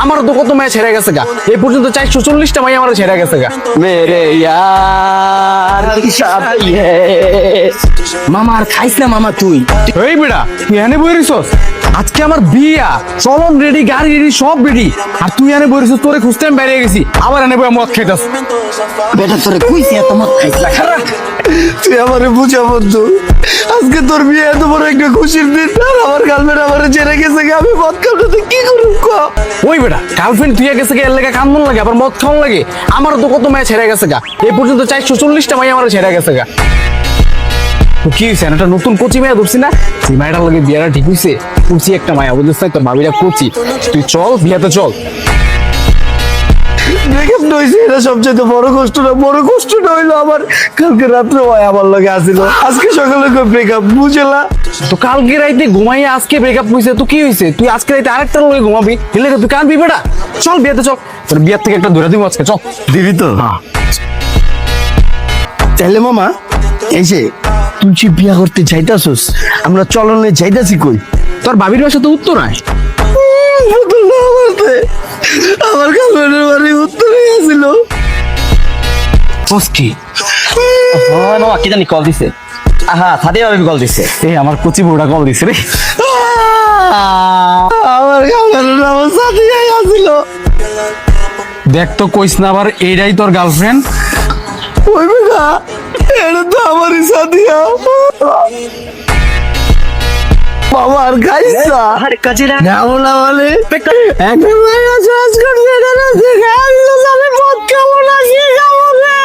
আমার তো কত মায়া ছেড়ে গেছে গা, এই পর্যন্ত 440টা মায়া আমার ছেড়ে গেছে গা। मेरे यार की शादी है। মামা আর খাইস না মামা তুই। এই বেটা তুই এনে বই রিসোস, আজকে আমার বিয়া, চলন রেডি, গাড়ি রেডি, সব রেডি, আর তুই এনে বই রিসোস, তোরে খুঁজতে আমি বাইরে গেছি, আবার এনে বই মদ খাইতাস। বেটা তোরে কইছি এত মত খাইস না খারাপ। তুই আমারে বুঝা বন্ধু, আজকে তোর বিয়ে এত বড় একটা খুশির দিন, আর আমার গার্লফ্রেন্ড আমারে ছেড়ে গেছে, আমি মদ খাবো তো কি করব ক? ওই বেটা গার্লফ্রেন্ড তুই গেছে গা, এর লেগে কান্দন লাগে, আবার মদ খাওয়ান লাগে, আমার তো কত মায়া ছেড়ে গেছে গা, এই পর্যন্ত 440টা মায়া আমার ছেড়ে গেছে গা। তো কি হয়েছে, একটা নতুন কোচি মায়া ধরছি না, সেই মায়াটার লাগে বিয়াটা ঠিক হয়েছে, কুচি একটা মায়া বুঝছিস না, তোর ভাবিরা কোচি, তুই চল বিয়াতে চল। ব্রেকআপ নইছে, এটা সবচেয়ে বড় কষ্ট না, বড় কষ্টটা হইলো আমার কালকে রাত্রে ভাই আমার লগে আসিল, আজকে সকালে ব্রেকআপ, বুঝলা? তো কালকে রাইতে ঘুমাইয়া আজকে ব্রেকআপ হয়েছে, তো কি হয়েছে, তুই আজকে রাইতে আরেকটা লগে ঘুমাবি, হেলে তুই কানবি বেটা, চল বিয়াতে চল, তোর বিয়ার থেকে একটা ধরে দিব আজকে, চল। দিবি তো? হ্যাঁ। তাহলে মামা এই যে তুই যে বিয়া করতে যাইতাছস, আমরা চলনে যাইতাছি কই? তোর ভাবির বাসা তো উত্তর আয়। আমার গার্লফ্রেন্ডের বাড়ি উত্তরে গেছিল। কি মামা কি জানি কল দিছে। আহা সাদিয়া ভাবি কল দিছে। এই আমার কচি বউটা কল দিছে রে। আমার গার্লফ্রেন্ড আমার সাথে আসছিল। দেখ তো কইস না আবার এইটাই তোর গার্লফ্রেন্ড। ওই বেটা এটা তো আমারই সাথিয়া। বাবা আর খাইছা আরে কাজিরা নাও না বলে এখন মেয়েরা চাষ করছে, এটা না দেখে আমি মদ খাবো না, কি খাবো রে?